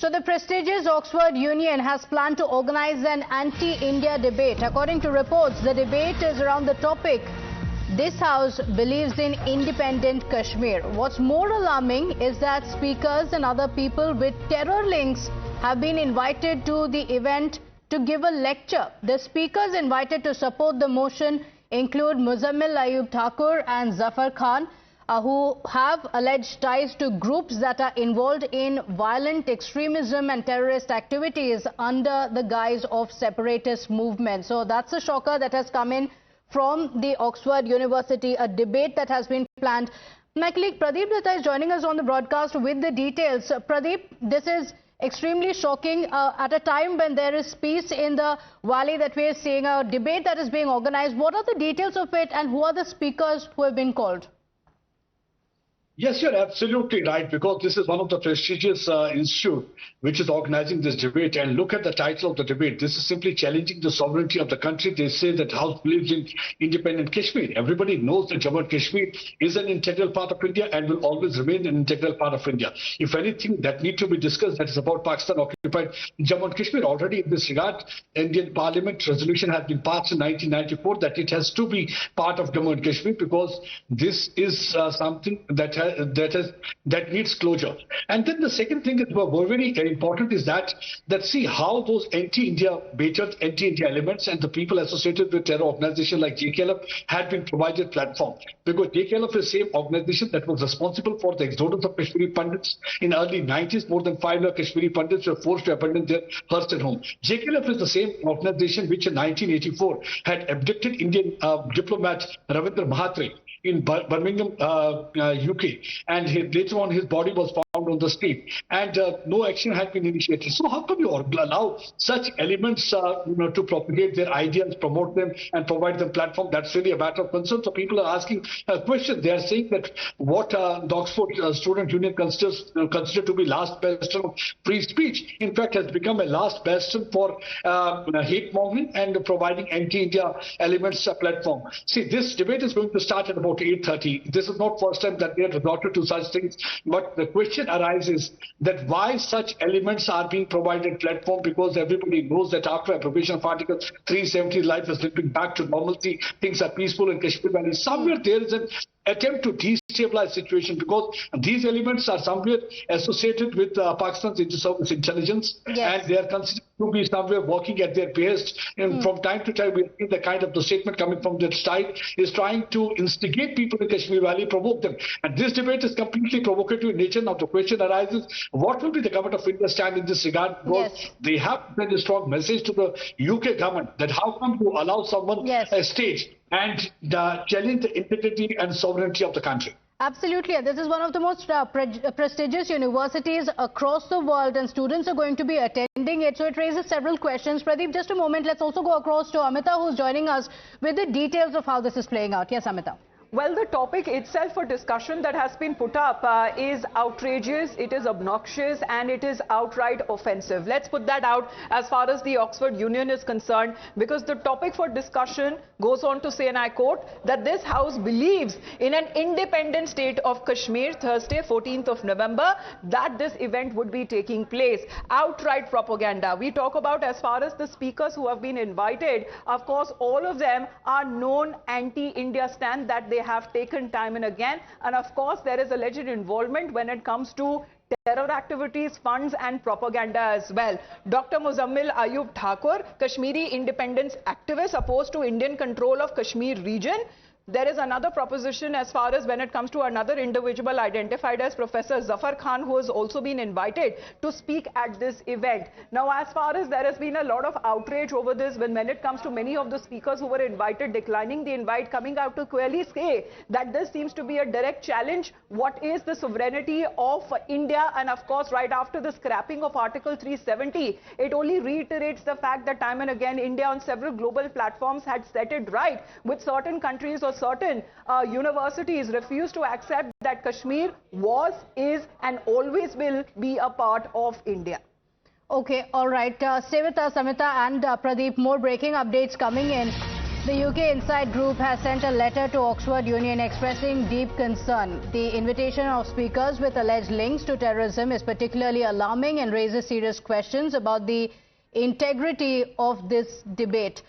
So the prestigious Oxford Union has planned to organize an anti-India debate. According to reports, the debate is around the topic, "This House believes in independent Kashmir." What's more alarming is that speakers and other people with terror links have been invited to the event to give a lecture. The speakers invited to support the motion include Muzammil Ayub Thakur and Zafar Khan, who have alleged ties to groups that are involved in violent extremism and terrorist activities under the guise of separatist movement. So that's a shocker that has come in from the Oxford University, a debate that has been planned. My colleague Pradeep Datta is joining us on the broadcast with the details. Pradeep, this is extremely shocking at a time when there is peace in the valley that we are seeing, a debate that is being organized. What are the details of it and who are the speakers who have been called? Yes, you're absolutely right, because this is one of the prestigious institute which is organizing this debate. And look at the title of the debate. This is simply challenging the sovereignty of the country. They say that House believes in independent Kashmir. Everybody knows that Jammu and Kashmir is an integral part of India and will always remain an integral part of India. If anything that need to be discussed, that is about Pakistan occupied Jammu and Kashmir. Already in this regard, Indian Parliament resolution has been passed in 1994 that it has to be part of Jammu and Kashmir, because this is something that needs closure. And then the second thing that was very important is that see how those anti-India baiters, anti-India elements and the people associated with terror organizations like JKLF had been provided platform. Because JKLF is the same organization that was responsible for the exodus of Kashmiri Pandits in early 90s. More than 5 lakh Kashmiri Pandits were forced to abandon their hosted home. JKLF is the same organization which in 1984 had abducted Indian diplomat Ravindra Mahathre in Birmingham, UK, and later on his body was found on the street, and no action had been initiated. So how come you allow such elements to propagate their ideas, promote them and provide them platform? That's really a matter of concern. So people are asking a question. They are saying that what the Oxford Student Union considers to be last bastion of free speech, in fact has become a last bastion for hate mongering and providing anti-India elements a platform. See, this debate is going to start at about 8:30. This is not first time that they have resorted to such things, but the question arises that why such elements are being provided platform, because everybody knows that after approbation of Article 370, life is slipping back to normalcy, things are peaceful in Kashmir Valley. Somewhere there is an attempt to destabilize situation, because these elements are somewhere associated with Pakistan's inter-service intelligence, and they are considered to be somewhere working at their best. And from time to time, we see the kind of the statement coming from their side is trying to instigate people in Kashmir Valley, provoke them. And this debate is completely provocative in nature. Now the question arises, what will be the government of India stand in this regard? Because they have sent a strong message to the UK government that how come you allow someone a stage and challenge the integrity and sovereignty of the country. Absolutely. This is one of the most prestigious universities across the world, and students are going to be attending it. So it raises several questions. Pradeep, just a moment. Let's also go across to Amita, who's joining us with the details of how this is playing out. Yes, Amita. Well, the topic itself for discussion that has been put up is outrageous, it is obnoxious, and it is outright offensive. Let's put that out as far as the Oxford Union is concerned, because the topic for discussion goes on to say, and I quote, that this House believes in an independent state of Kashmir, Thursday, 14th of November, that this event would be taking place. Outright propaganda. We talk about as far as the speakers who have been invited, of course, all of them are known anti-India stand that they have taken time and again, and of course there is alleged involvement when it comes to terror activities, funds and propaganda as well. Dr. Muzammil Ayub Thakur, Kashmiri independence activist opposed to Indian control of Kashmir region. There is another proposition as far as when it comes to another individual identified as Professor Zafar Khan, who has also been invited to speak at this event. Now, as far as there has been a lot of outrage over this, when it comes to many of the speakers who were invited declining the invite, coming out to clearly say that this seems to be a direct challenge. What is the sovereignty of India? And of course, right after the scrapping of Article 370, it only reiterates the fact that time and again India on several global platforms had set it right with certain countries or certain universities refuse to accept that Kashmir was, is and always will be a part of India. Okay, all right. Stay with us, Amita and Pradeep. More breaking updates coming in. The UK Inside Group has sent a letter to Oxford Union expressing deep concern. The invitation of speakers with alleged links to terrorism is particularly alarming and raises serious questions about the integrity of this debate.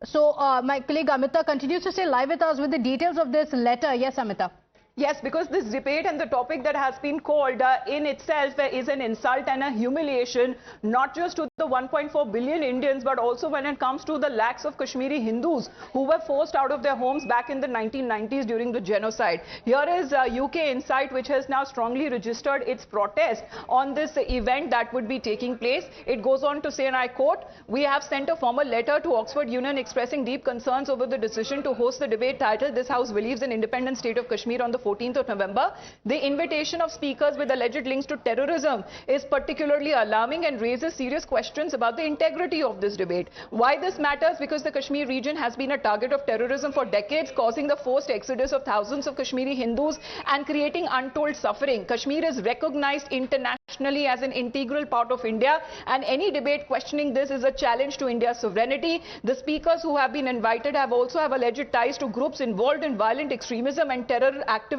So, my colleague Amita continues to stay live with us with the details of this letter. Yes, Amita. Yes, because this debate and the topic that has been called in itself is an insult and a humiliation, not just to the 1.4 billion Indians, but also when it comes to the lakhs of Kashmiri Hindus who were forced out of their homes back in the 1990s during the genocide. Here is UK Insight, which has now strongly registered its protest on this event that would be taking place. It goes on to say, and I quote, "We have sent a formal letter to Oxford Union expressing deep concerns over the decision to host the debate titled 'This House Believes in Independent State of Kashmir' on the 14th of November. The invitation of speakers with alleged links to terrorism is particularly alarming and raises serious questions about the integrity of this debate." Why this matters? Because the Kashmir region has been a target of terrorism for decades, causing the forced exodus of thousands of Kashmiri Hindus and creating untold suffering. Kashmir is recognized internationally as an integral part of India, and any debate questioning this is a challenge to India's sovereignty. The speakers who have been invited also have alleged ties to groups involved in violent extremism and terror activities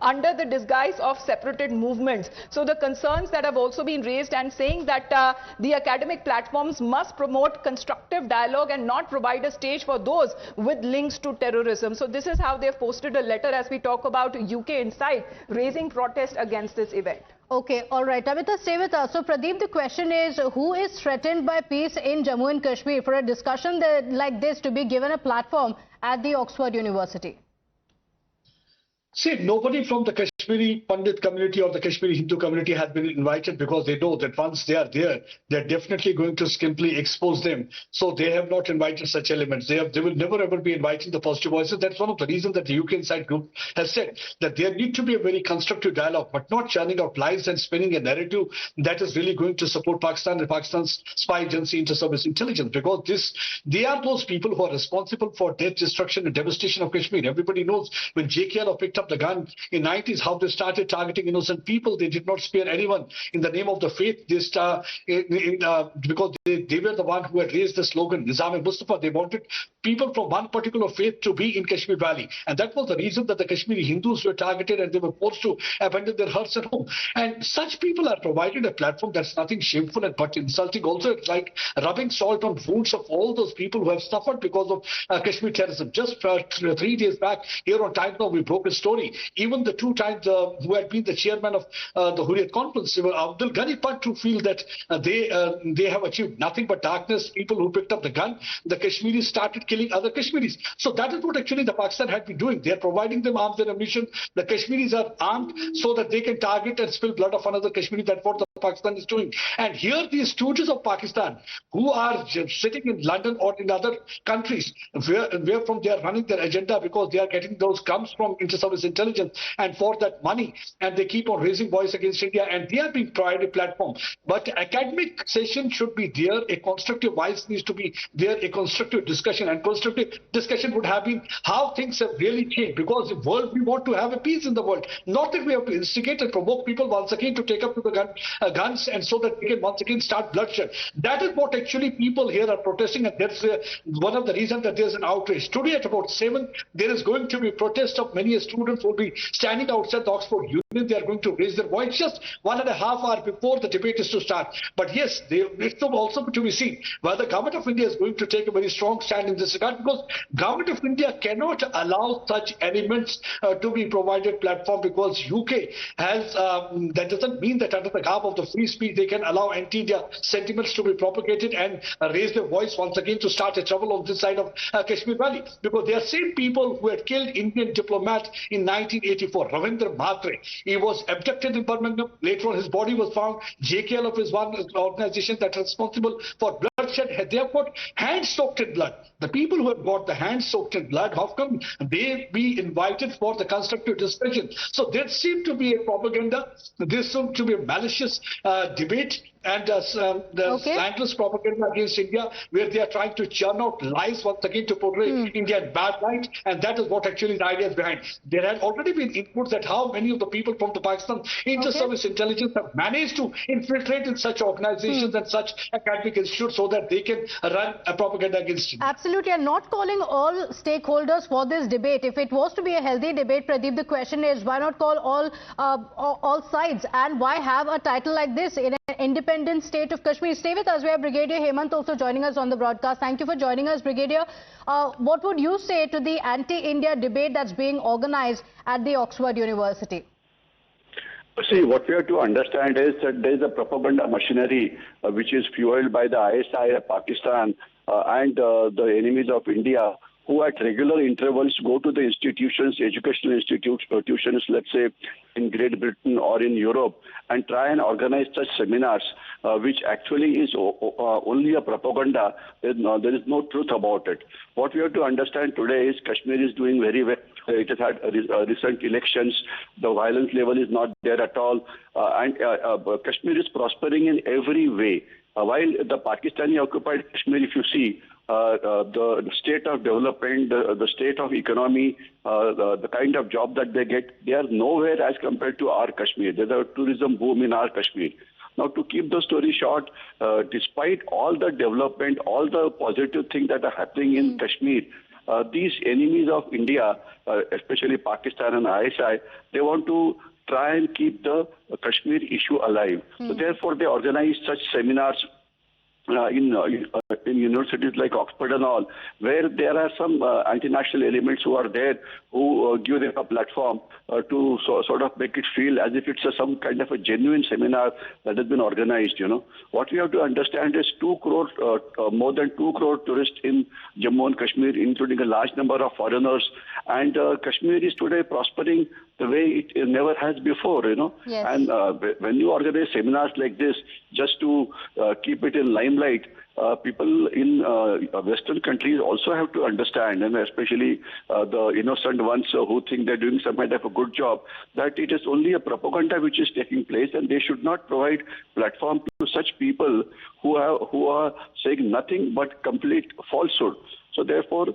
under the disguise of separatist movements. So the concerns that have also been raised and saying that the academic platforms must promote constructive dialogue and not provide a stage for those with links to terrorism. So this is how they've posted a letter as we talk about UK Insight raising protest against this event. Okay, all right. Amita, stay with us. So, Pradeep, the question is, who is threatened by peace in Jammu and Kashmir for a discussion like this to be given a platform at the Oxford University? See, nobody from the Kashmiri Pandit community or the Kashmiri Hindu community has been invited because they know that once they are there, they're definitely going to simply expose them. So they have not invited such elements. They will never ever be inviting the positive voices. That's one of the reasons that the UK Inside Group has said that there need to be a very constructive dialogue, but not churning out lies and spinning a narrative that is really going to support Pakistan and Pakistan's spy agency, inter-service intelligence, because they are those people who are responsible for death, destruction and devastation of Kashmir. Everybody knows when JKL picked up the gun in 90s, how they started targeting innocent people. They did not spare anyone in the name of the faith. Because they were the one who had raised the slogan Nizam-e-Mustafa. They wanted people from one particular faith to be in Kashmir Valley, and that was the reason that the Kashmiri Hindus were targeted and they were forced to abandon their huts at home. And such people are provided a platform that's nothing shameful and but insulting. Also, it's like rubbing salt on wounds of all those people who have suffered because of Kashmir terrorism. Just 3 days back, here on Time Now, we broke a story. Even the two times who had been the chairman of the Hurriyat conference, Abdul Ghani Pant, to feel that they have achieved nothing but darkness. People who picked up the gun, the Kashmiris started killing other Kashmiris. So that is what actually the Pakistan had been doing. They are providing them arms and ammunition. The Kashmiris are armed so that they can target and spill blood of another Kashmiri. That's what the Pakistan is doing. And here these stooges of Pakistan who are sitting in London or in other countries where from they are running their agenda because they are getting those crumbs from inter-service intelligence and for that money, and they keep on raising voice against India, and they are being provided a platform. But academic session should be there, a constructive voice needs to be there, a constructive discussion, and constructive discussion would have been how things have really changed, because the world, we want to have a peace in the world, not that we have to instigate and provoke people once again to take up to the guns and so that we can once again start bloodshed. That is what actually people here are protesting, and that's one of the reasons that there's an outrage. Today at about 7, there is going to be protest of many students who will be standing outside the Oxford Union. They are going to raise their voice just 1.5 hours before the debate is to start. But yes, it's also to be seen whether the government of India is going to take a very strong stand in this regard, because government of India cannot allow such elements to be provided platform, because UK has that doesn't mean that under the garb of the free speech they can allow anti-India sentiments to be propagated and raise their voice once again to start a trouble on this side of Kashmir Valley, because they are same people who had killed Indian diplomat in 1984, Ravindra Mhatre. He was abducted in Birmingham. Later on, his body was found. JKL is one organization that's responsible for bloodshed. They have got hands soaked in blood. The people who have got the hands soaked in blood, how come they be invited for the constructive discussion? So there seemed to be a propaganda. There seemed to be a malicious debate. and the slanderous propaganda against India, where they are trying to churn out lies once again to portray India in bad light, and that is what actually the idea is behind. There had already been inputs that how many of the people from the Pakistan inter-service intelligence have managed to infiltrate in such organizations and such academic institutes so that they can run a propaganda against India. Absolutely, and not calling all stakeholders for this debate. If it was to be a healthy debate, Pradeep, the question is why not call all sides, and why have a title like this in an independent state of Kashmir? Stay with us. We have Brigadier Hemant also joining us on the broadcast. Thank you for joining us, Brigadier. What would you say to the anti-India debate that's being organized at the Oxford University? See, what we have to understand is that there is a propaganda machinery which is fueled by the ISI, Pakistan, and the enemies of India, who at regular intervals go to the institutions, educational institutions, let's say in Great Britain or in Europe, and try and organize such seminars, which actually is only a propaganda. There is no truth about it. What we have to understand today is Kashmir is doing very well. It has had recent elections. The violence level is not there at all. And Kashmir is prospering in every way. While the Pakistani occupied Kashmir, if you see, the state of development, the state of economy, the kind of job that they get, they are nowhere as compared to our Kashmir. There's a tourism boom in our Kashmir. Now, to keep the story short, despite all the development, all the positive things that are happening in Kashmir, these enemies of India, especially Pakistan and ISI, they want to try and keep the Kashmir issue alive. So therefore, they organize such seminars in universities like Oxford and all, where there are some anti-national elements who are there, who give them a platform to sort of make it feel as if it's some kind of a genuine seminar that has been organized. What we have to understand is 2 crore, more than 2 crore tourists in Jammu and Kashmir, including a large number of foreigners, and Kashmir is today prospering the way it never has before, Yes. And when you organize seminars like this, just to keep it in limelight, people in Western countries also have to understand, and especially the innocent ones who think they're doing some kind of a good job, that it is only a propaganda which is taking place, and they should not provide platform to such people who are saying nothing but complete falsehood. So therefore,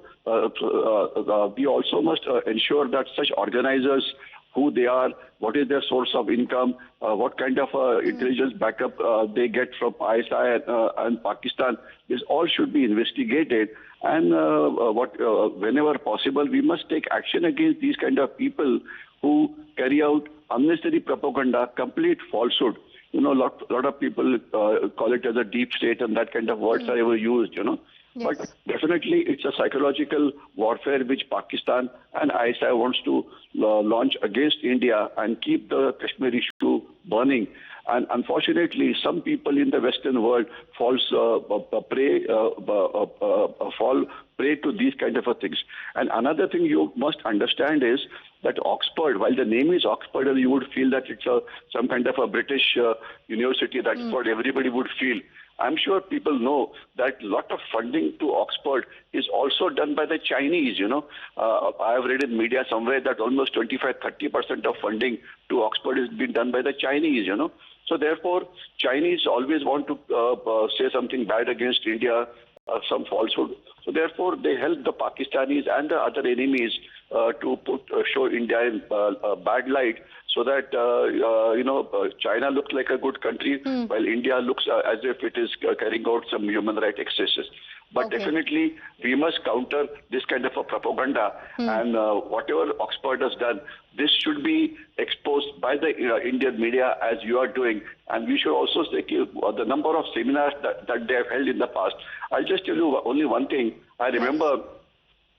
we also must ensure that such organizers, who they are, what is their source of income, what kind of intelligence backup they get from ISI and Pakistan, this all should be investigated. And whenever possible, we must take action against these kind of people who carry out unnecessary propaganda, complete falsehood. Lot of people call it as a deep state, and that kind of words are ever used, Yes. But definitely it's a psychological warfare which Pakistan and ISI wants to launch against India and keep the Kashmir issue burning. And unfortunately, some people in the Western world fall prey to these kind of things. And another thing you must understand is that Oxford, while the name is Oxford, you would feel that it's some kind of a British university. That's what everybody would feel. I'm sure people know that a lot of funding to Oxford is also done by the Chinese, I have read in media somewhere that almost 25-30% of funding to Oxford is being done by the Chinese, So therefore, Chinese always want to say something bad against India, some falsehood. So therefore, they help the Pakistanis and the other enemies to show India in bad light, so that China looks like a good country, while India looks as if it is carrying out some human rights excesses. But definitely, we must counter this kind of a propaganda, and whatever Oxford has done, this should be exposed by the Indian media as you are doing. And we should also say the number of seminars that they have held in the past. I'll just tell you only one thing. I remember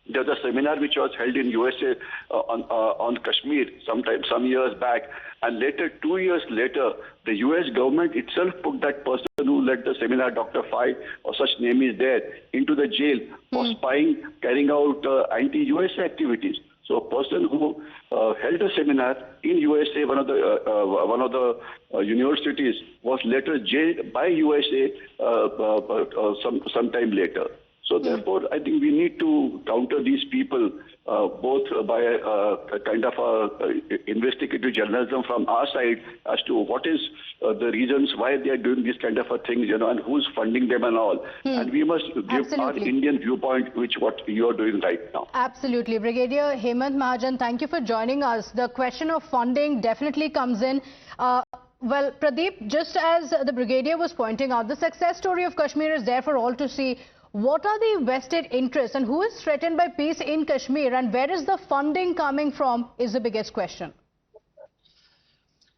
there was a seminar which was held in USA on Kashmir some years back, and later, 2 years later, the US government itself put that person who led the seminar, Dr. Fai, or such name is there, into the jail for spying, carrying out anti-USA activities. So a person who held a seminar in USA, one of the universities, was later jailed by USA some time later. So therefore, I think we need to counter these people both by a kind of investigative journalism from our side as to what is the reasons why they are doing this kind of a thing, and who's funding them and all. And we must give our Indian viewpoint, which what you are doing right now. Absolutely. Brigadier Hemant Mahajan, thank you for joining us. The question of funding definitely comes in. Well, Pradeep, just as the Brigadier was pointing out, the success story of Kashmir is there for all to see. What are the vested interests and who is threatened by peace in Kashmir, and where is the funding coming from is the biggest question.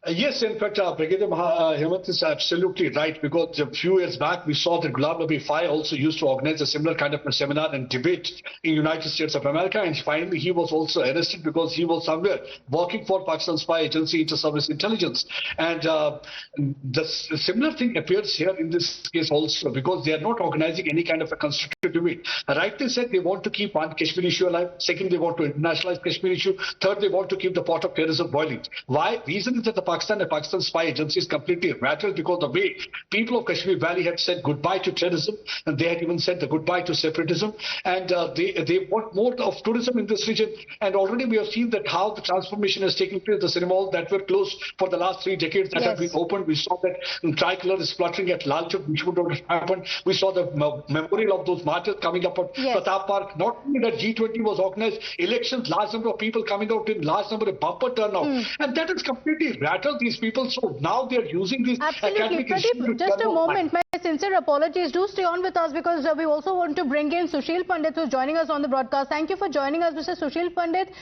Yes, in fact, Brigadier Hemant is absolutely right, because a few years back we saw that Ghulam Nabi Fai also used to organize a similar kind of a seminar and debate in United States of America, and finally he was also arrested because he was somewhere working for Pakistan spy agency Inter-Service Intelligence. And the similar thing appears here in this case also, because they are not organizing any kind of a constructive debate. Right, they said they want to keep one Kashmir issue alive. Second, they want to internationalize Kashmir issue. Third, they want to keep the pot of terrorism boiling. Why? Reason is that the Pakistan spy agency is completely rattled because the way people of Kashmir Valley had said goodbye to terrorism, and they had even said the goodbye to separatism, and they want more of tourism in this region. And already we have seen that how the transformation has taken place. The cinema halls that were closed for the last 3 decades that have been opened. We saw that tricolor is fluttering at Lal Chowk, which would not have happened. We saw the memorial of those martyrs coming up at Pratap Park. Not only that G20 was organized, elections, large number of people coming out in large number of bumper turnout, and that is completely rattled these people. So now they are using these academic Pradeep, just a moment. My sincere apologies. Do stay on with us, because we also want to bring in Sushil Pandit, who's joining us on the broadcast. Thank you for joining us, Mr. Sushil Pandit.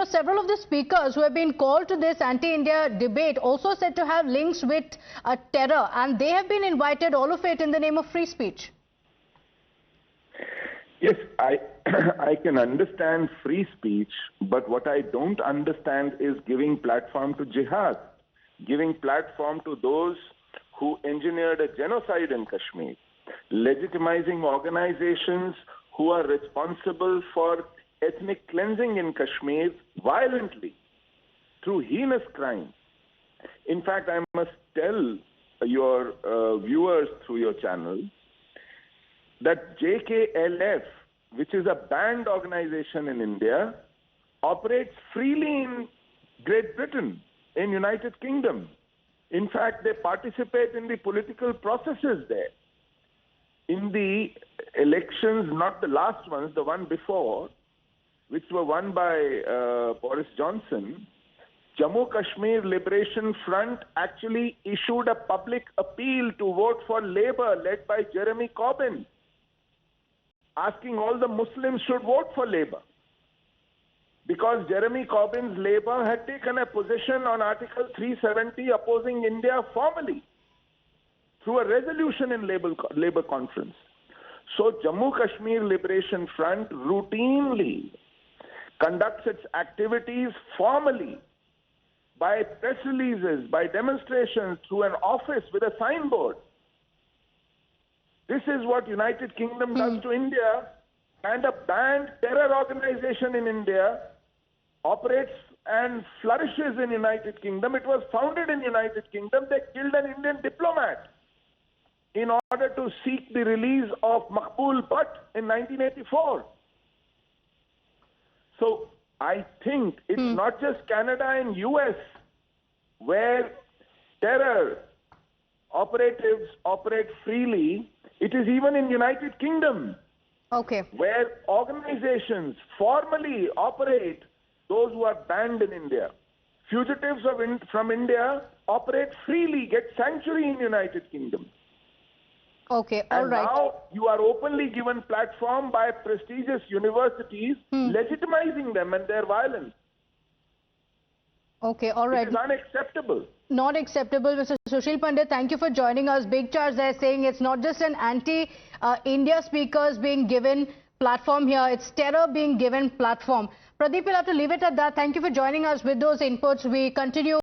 Several of the speakers who have been called to this anti-India debate also said to have links with terror, and they have been invited, all of it in the name of free speech. Yes, I can understand free speech, but what I don't understand is giving platform to jihad, giving platform to those who engineered a genocide in Kashmir, legitimizing organizations who are responsible for ethnic cleansing in Kashmir violently through heinous crimes. In fact, I must tell your viewers through your channel that JKLF, which is a banned organization in India, operates freely in Great Britain, in United Kingdom. In fact, they participate in the political processes there. In the elections, not the last ones, the one before, which were won by Boris Johnson, Jammu Kashmir Liberation Front actually issued a public appeal to vote for Labour, led by Jeremy Corbyn, asking all the Muslims should vote for Labour, because Jeremy Corbyn's Labour had taken a position on Article 370 opposing India formally through a resolution in Labour conference. So Jammu Kashmir Liberation Front routinely conducts its activities formally by press releases, by demonstrations, through an office with a signboard. This is what United Kingdom does to India, and a banned terror organization in India operates and flourishes in United Kingdom. It was founded in United Kingdom. They killed an Indian diplomat in order to seek the release of Maqbool Butt in 1984. So I think it's not just Canada and US where terror operatives operate freely. It is even in United Kingdom, where organizations formally operate those who are banned in India. Fugitives from India operate freely, get sanctuary in United Kingdom. And now you are openly given platform by prestigious universities, legitimizing them and their violence. It is unacceptable. Not acceptable. Mr. Sushil Pandit, thank you for joining us. Big charge there, saying it's not just an anti-India speakers being given platform here, it's terror being given platform. Pradeep, we'll have to leave it at that. Thank you for joining us with those inputs. We continue